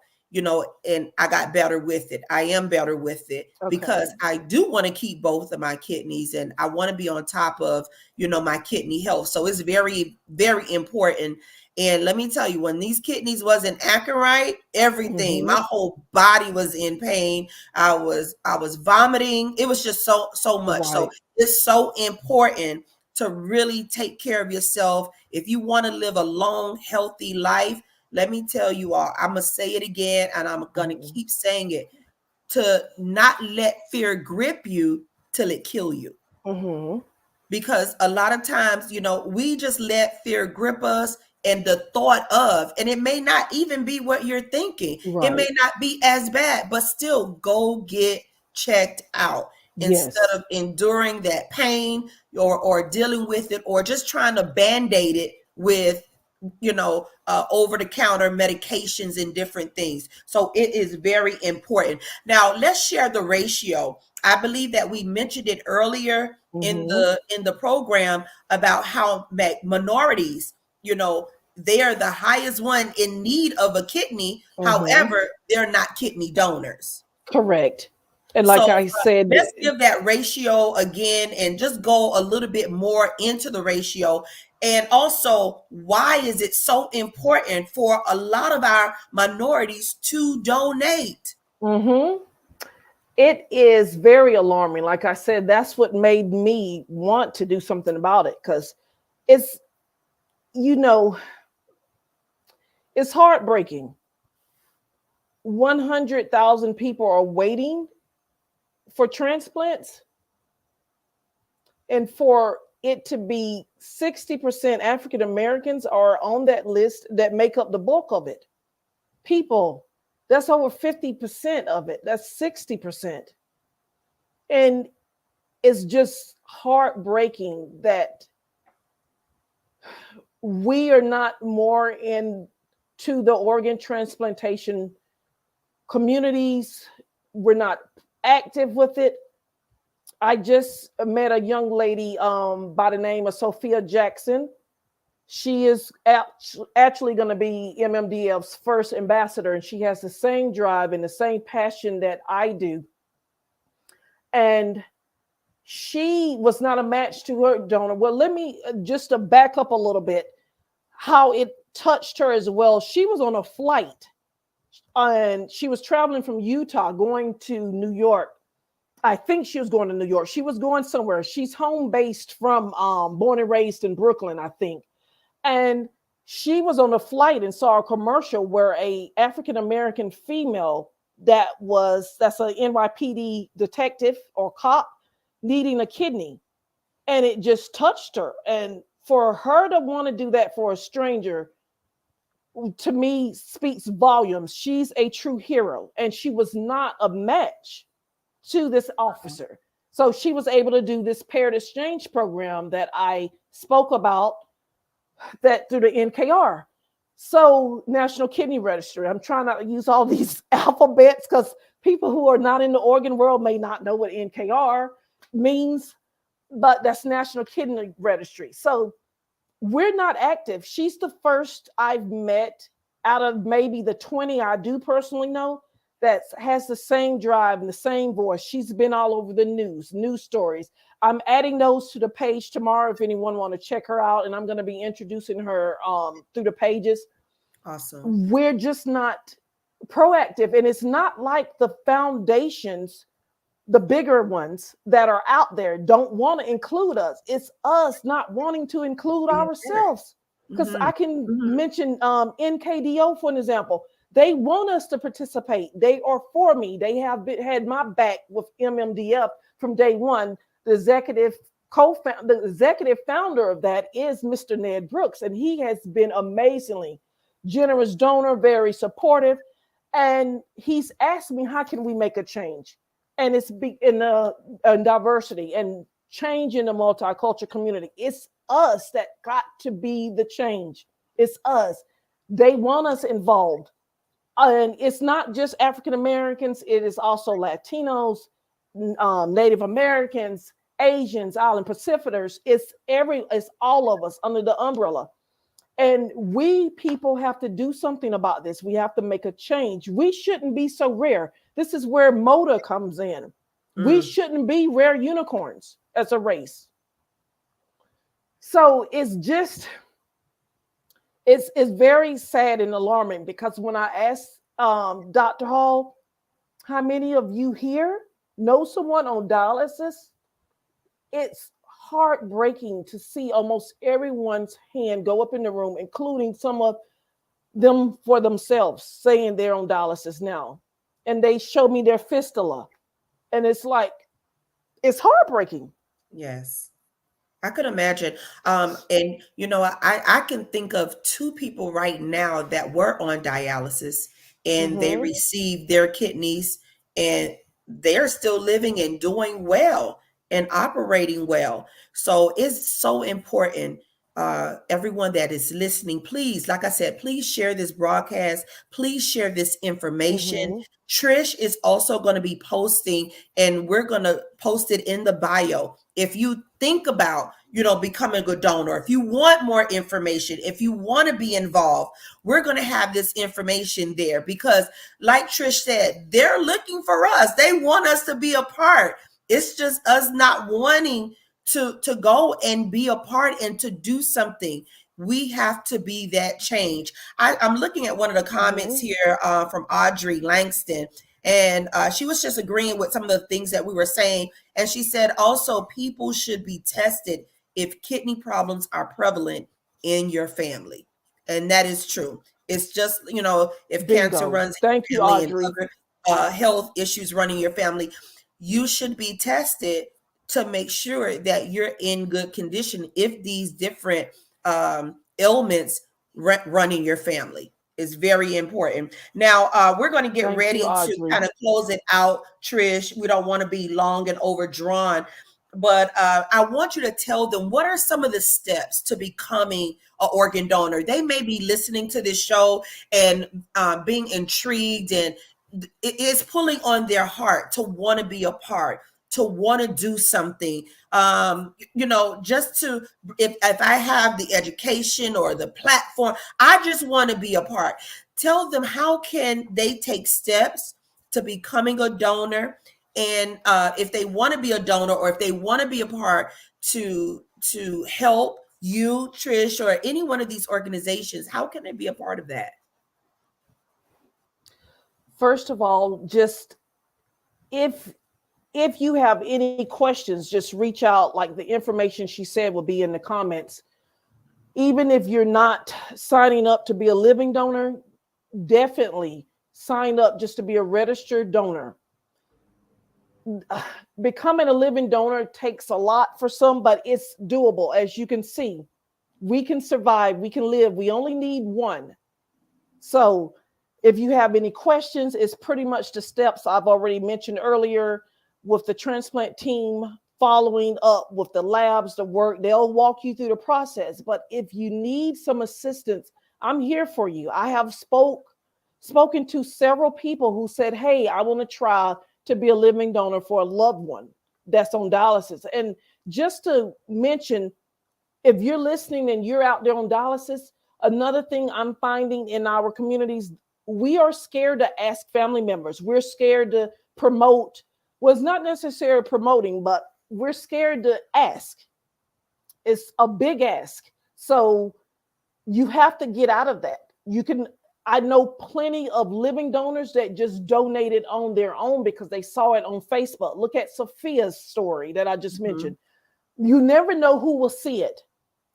and I got better with it. I am better with it Okay. because I do want to keep both of my kidneys and I want to be on top of, my kidney health. So it's very, very important. And let me tell you, when these kidneys wasn't acting right, everything, Mm-hmm. my whole body was in pain. I was vomiting. It was just so much. So Right. it's so important to really take care of yourself. If you want to live a long, healthy life, let me tell you all, I'm going to say it again and I'm going to Mm-hmm. keep saying it, to not let fear grip you till it kill you. Mm-hmm. Because a lot of times, we just let fear grip us, and the thought of, and it may not even be what you're thinking. It may Right. not be as bad, but still go get checked out instead Yes. of enduring that pain or dealing with it or just trying to band-aid it with over the counter medications and different things. So it is very important. Now let's share the ratio. I believe that we mentioned it earlier in Mm-hmm. the program about how minorities, they are the highest one in need of a kidney. Mm-hmm. However, they're not kidney donors. Correct. And So like I said, let's give that ratio again and just go a little bit more into the ratio. And also, why is it so important for a lot of our minorities to donate? mm-hmm, it is very alarming. Like I said, that's what made me want to do something about it, because it's, you know, it's heartbreaking. 100,000 people are waiting for transplants, and for it to be 60% African Americans are on that list that make up the bulk of it. People, that's over 50% of it. That's 60%. And it's just heartbreaking that we are not more into the organ transplantation communities. We're not active with it. I just met a young lady by the name of Sophia Jackson. She is actually going to be MMDF's first ambassador, and she has the same drive and the same passion that I do. And she was not a match to her donor. Well, let me just to back up a little bit, how it touched her as well. She was on a flight and she was traveling from Utah going to New York. I think she was going to New York. She was going somewhere. She's home based from born and raised in Brooklyn, I think. And she was on a flight and saw a commercial where a African American female that's a NYPD detective or cop needing a kidney, and it just touched her. And for her to want to do that for a stranger, to me, speaks volumes. She's a true hero, and she was not a match to this officer. So she was able to do this paired exchange program that I spoke about, that through the NKR. So National Kidney Registry. I'm trying not to use all these alphabets because people who are not in the organ world may not know what NKR means, but that's National Kidney Registry. So we're not active. She's the first I've met out of maybe the 20 I do personally know that has the same drive and the same voice. She's been all over the news stories. I'm adding those to the page tomorrow if anyone want to check her out, and I'm going to be introducing her through the pages. Awesome. We're just not proactive, and it's not like the foundations, the bigger ones that are out there, don't want to include us. It's us not wanting to include Be a part. ourselves. Because Mhm. I can Mhm. mention NKDO for an example. They want us to participate. They are for me. They have had my back with MMDF from day one. The executive the executive founder of that is Mr. Ned Brooks, and he has been amazingly generous donor, very supportive. And he's asked me, how can we make a change? And it's in diversity and change in the multicultural community. It's us that got to be the change. It's us. They want us involved. And it's not just African Americans, it is also Latinos, Native Americans, Asians, Island Pacificers. It's all of us under the umbrella. And we people have to do something about this. We have to make a change. We shouldn't be so rare. This is where moda comes in. We Mm. shouldn't be rare unicorns as a race. So it's very sad and alarming, because when I asked Dr. Hall, how many of you here know someone on dialysis? It's heartbreaking to see almost everyone's hand go up in the room, including some of them for themselves, saying they're on dialysis now. And they show me their fistula. And it's like, it's heartbreaking. Yes. I could imagine. And I can think of two people right now that were on dialysis and they Mm-hmm. received their kidneys and they're still living and doing well and operating well. So it's so important. Everyone that is listening, please, like I said, please share this broadcast. Please share this information. Mm-hmm. Trish is also going to be posting, and we're going to post it in the bio. If you think about, becoming a good donor, if you want more information, if you want to be involved, we're going to have this information there because, like Trish said, they're looking for us. They want us to be a part. It's just us not wanting to go and be a part and to do something. We have to be that change. I'm looking at one of the comments Mm-hmm. here from Audrey Langston, and she was just agreeing with some of the things that we were saying. And she said also people should be tested if kidney problems are prevalent in your family. And that is true. It's just, if cancer Bingo. runs Thank in you, your family and Audrey. other health issues running your family, you should be tested to make sure that you're in good condition if these different ailments run in your family. Is very important. Now, we're going to get Thank you, ready to Audrey. kind of close it out, Trish. We don't want to be long and overdrawn, but I want you to tell them what are some of the steps to becoming an organ donor. They may be listening to this show and being intrigued, and it is pulling on their heart to want to be a part, to want to do something. Just to, if I have the education or the platform, I just want to be a part. Tell them how can they take steps to becoming a donor, and if they want to be a donor or if they want to be a part to help you, Trish, or any one of these organizations, how can they be a part of that? First of all, just if if you have any questions, just reach out. Like the information she said will be in the comments. Even if you're not signing up to be a living donor, definitely sign up just to be a registered donor. Becoming a living donor takes a lot for some, but it's doable. As you can see, we can survive, we can live. We only need one. So if you have any questions, it's pretty much the steps I've already mentioned earlier with the transplant team following up with the labs, the work. They'll walk you through the process. But if you need some assistance, I'm here for you. I have spoken to several people who said, hey, I want to try to be a living donor for a loved one that's on dialysis. And just to mention, if you're listening and you're out there on dialysis, another thing I'm finding in our communities, we are scared to ask family members. We're scared to promote. Well, it's not necessarily promoting, but we're scared to ask. It's a big ask. So you have to get out of that. You can, I know plenty of living donors that just donated on their own because they saw it on Facebook. Look at Sophia's story that I just mentioned. You never know who will see it.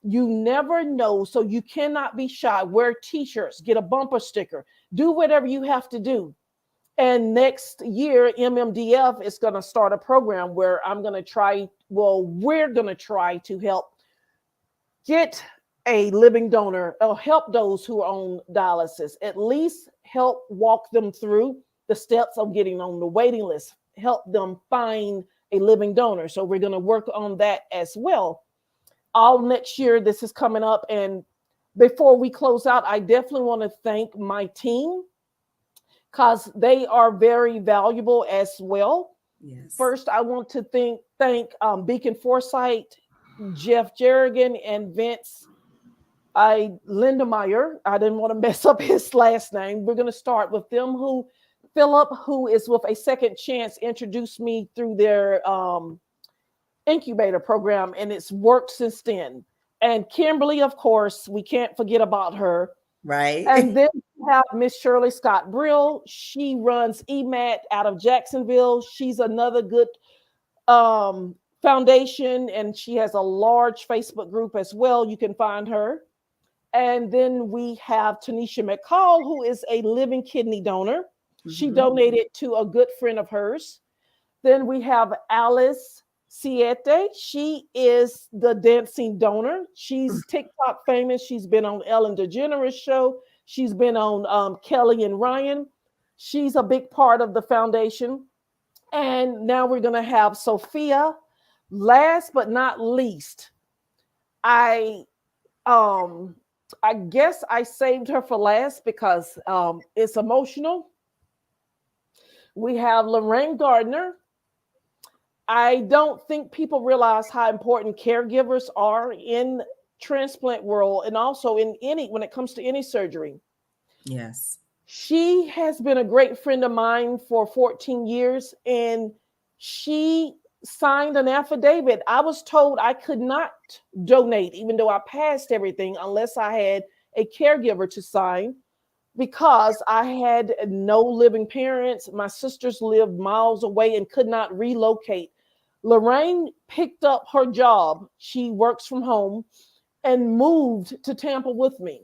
You never know. So you cannot be shy. Wear t-shirts, get a bumper sticker, do whatever you have to do. And next year, MMDF is going to start a program where I'm going to try, well, we're going to try to help get a living donor or help those who are on dialysis, at least help walk them through the steps of getting on the waiting list, help them find a living donor. So we're going to work on that as well. All next year, this is coming up. And before we close out, I definitely want to thank my team because they are very valuable as well. Yes. First, I want to thank Beacon Foresight, Jeff Jerrigan, and Vince Lindemeyer. I didn't want to mess up his last name. We're going to start with them. Philip, who is with A Second Chance, introduced me through their incubator program, and it's worked since then. And Kimberly, of course, we can't forget about her. Right. And then we have Miss Shirley Scott Brill. She runs EMAT out of Jacksonville. She's another good foundation, and she has a large Facebook group as well. You can find her. And then we have Tanisha McCall, who is a living kidney donor. She donated to a good friend of hers. Then we have Alice Siete. She is the dancing donor. She's TikTok famous. She's been on Ellen DeGeneres show. She's been on Kelly and Ryan. She's a big part of the foundation. And now we're going to have Sophia. Last but not least, I guess I saved her for last because it's emotional. We have Lorraine Gardner. I don't think people realize how important caregivers are in transplant world and also in when it comes to any surgery. Yes. She has been a great friend of mine for 14 years, and she signed an affidavit. I was told I could not donate, even though I passed everything, unless I had a caregiver to sign, because I had no living parents. My sisters lived miles away and could not relocate. Lorraine picked up her job. She works from home and moved to Tampa with me.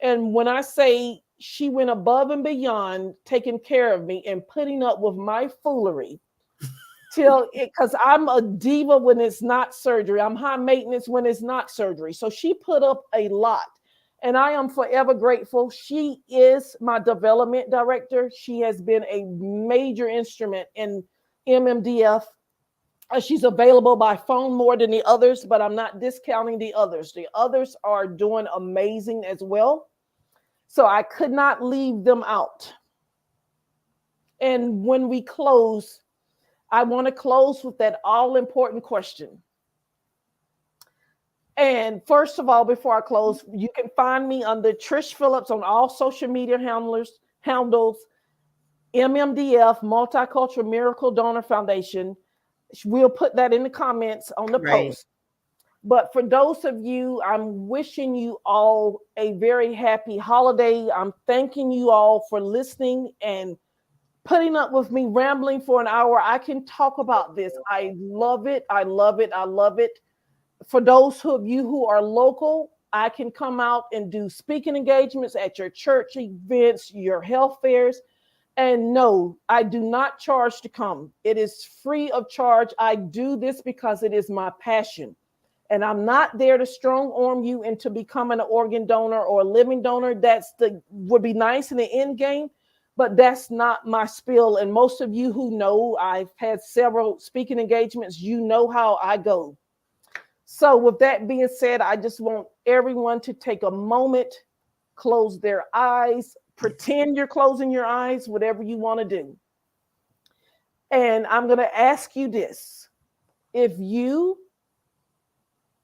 And when I say she went above and beyond taking care of me and putting up with my foolery because I'm a diva when it's not surgery. I'm high maintenance when it's not surgery. So she put up a lot. And I am forever grateful. She is my development director. She has been a major instrument in MMDF. She's available by phone more than the others, but I'm not discounting the others. The others are doing amazing as well. So I could not leave them out. And when we close, I want to close with that all-important question. And first of all, before I close, you can find me under Trish Phillips on all social media handles, MMDF, Multicultural Miracle Donor Foundation. We'll put that in the comments on the post. But for those of you, I'm wishing you all a very happy holiday. I'm thanking you all for listening and putting up with me rambling for an hour. I can talk about this. I love it. I love it. I love it. For those of you who are local, I can come out and do speaking engagements at your church events, your health fairs. And no, I do not charge to come. It is free of charge. I do this because it is my passion. And I'm not there to strong arm you into becoming an organ donor or a living donor. Would be nice in the end game, but that's not my spiel. And most of you who know, I've had several speaking engagements. You know how I go. So with that being said, I just want everyone to take a moment, close their eyes, pretend you're closing your eyes, whatever you want to do. And I'm going to ask you this. If you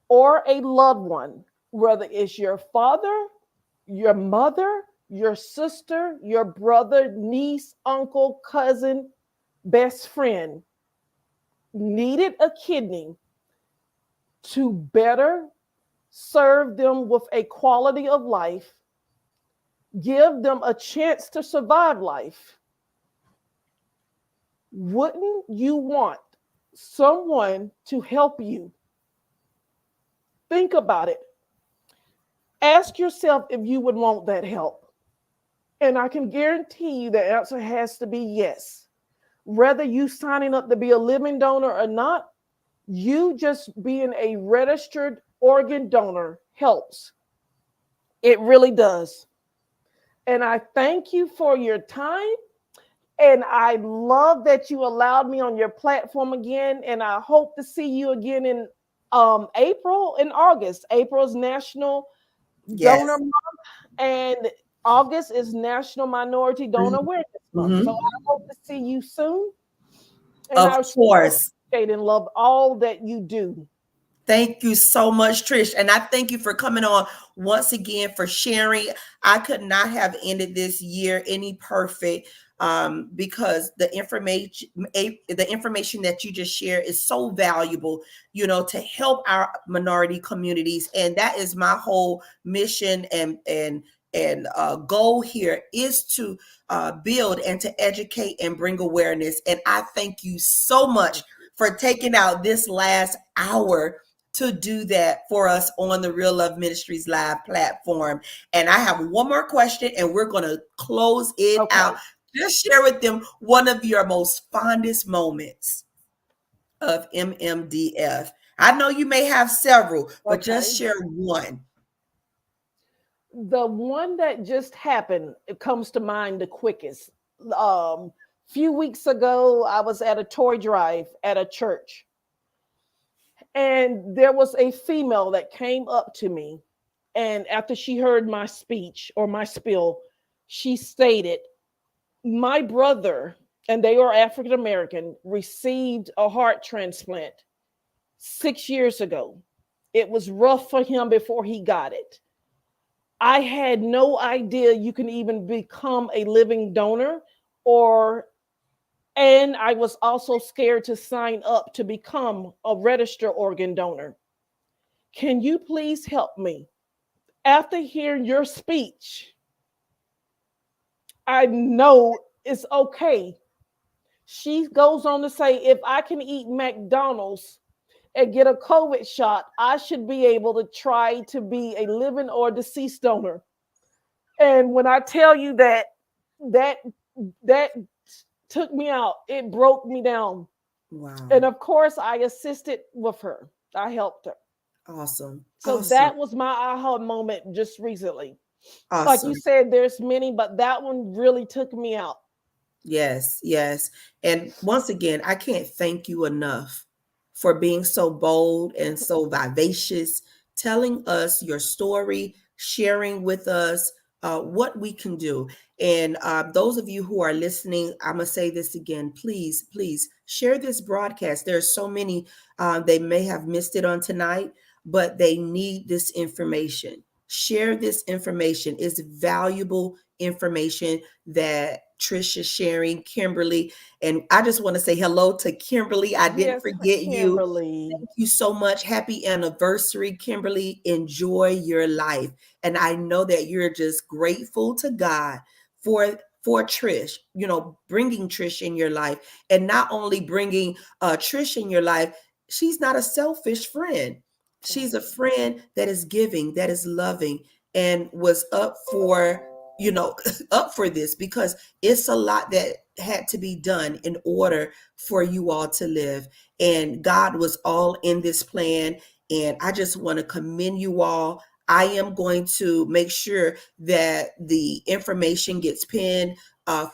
or a loved one, whether it's your father, your mother, your sister, your brother, niece, uncle, cousin, best friend needed a kidney to better serve them with a quality of life, give them a chance to survive life, wouldn't you want someone to help you? Think about it. Ask yourself if you would want that help. And I can guarantee you the answer has to be yes. Whether you signing up to be a living donor or not, you just being a registered organ donor helps. It really does. And I thank you for your time. And I love that you allowed me on your platform again. And I hope to see you again in April and August. April is National Donor Yes. Month, and August is National Minority Donor Awareness Month. So Mm-hmm. I hope to see you soon. And Of I so course. appreciate and love all that you do. Thank you so much, Trish. And I thank you for coming on once again, for sharing. I could not have ended this year any perfect, because the information that you just shared is so valuable, to help our minority communities. And that is my whole mission and goal here, is to build and to educate and bring awareness. And I thank you so much for taking out this last hour to do that for us on the Real Love Ministries live platform. And I have one more question, and we're going to close it Okay. out. Just share with them one of your most fondest moments of MMDF. I know you may have several, but just Okay. share one. The one that just happened, it comes to mind the quickest. Few weeks ago, I was at a toy drive at a church, and there was a female that came up to me, and after she heard my speech or my spiel, she stated, "My brother, and they are African American, received a heart transplant 6 years ago. It was rough for him before he got it. I had no idea you can even become a living donor, or and I was also scared to sign up to become a registered organ donor. Can you please help me?" After hearing your speech, I know it's okay. She goes on to say, if I can eat McDonald's and get a COVID shot, I should be able to try to be a living or deceased donor. And when I tell you that that took me out, it broke me down. And Wow. of course, I assisted with her. I helped her. Awesome. So Awesome. that was my aha moment just recently. Like you Awesome. said, there's many, but that one really took me out. Yes, yes. And once again, I can't thank you enough for being so bold and so vivacious, telling us your story, sharing with us what we can do. And those of you who are listening, I'm going to say this again. Please, please share this broadcast. There are so many, they may have missed it on tonight, but they need this information. Share this information. It's valuable information that Trish is sharing, Kimberly. And I just want to say hello to Kimberly. I didn't Yes, forget you. Kimberly. Thank you so much. Happy anniversary, Kimberly. Enjoy your life. And I know that you're just grateful to God for Trish, bringing Trish in your life, and not only bringing Trish in your life. She's not a selfish friend. She's a friend that is giving, that is loving, and was up for, up for this, because it's a lot that had to be done in order for you all to live. And God was all in this plan. And I just want to commend you all. I am going to make sure that the information gets pinned,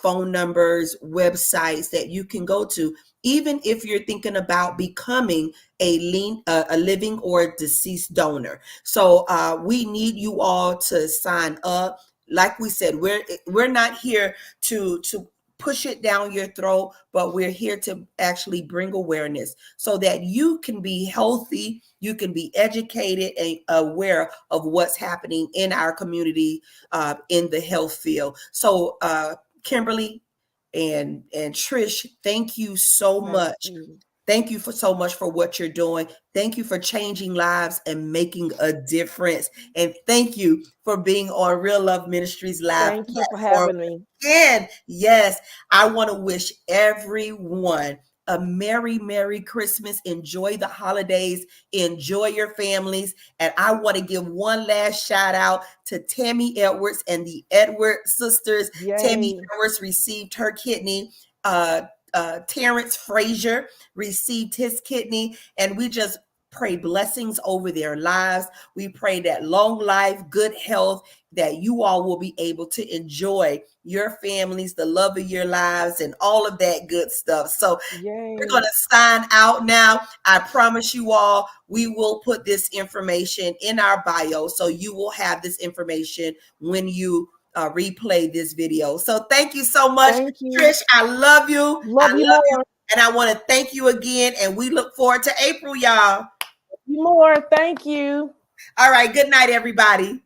phone numbers, websites that you can go to, even if you're thinking about becoming a living or deceased donor. So we need you all to sign up. Like we said, we're not here to push it down your throat, but we're here to actually bring awareness so that you can be healthy, you can be educated and aware of what's happening in our community in the health field. So, Kimberly and Trish, thank you so Thank much. you. Thank you for so much for what you're doing. Thank you for changing lives and making a difference. And thank you for being on Real Love Ministries live Thank you for platform having me. again. Yes, I want to wish everyone a Merry Christmas. Enjoy the holidays. Enjoy your families. And I want to give one last shout out to Tammy Edwards and the Edwards sisters. Tammy Yay. Edwards received her kidney. Terrence Frazier received his kidney, and we just pray blessings over their lives. We pray that long life, good health, that you all will be able to enjoy your families, the love of your lives, and all of that good stuff. So we're going Yay. to sign out now. I promise you all, we will put this information in our bio, so you will have this information when you replay this video. So thank you so much, Thank you. Trish. I love you. I Love you love you. more. And I want to thank you again. And we look forward to April, y'all. You more. Thank you. All right. Good night, everybody.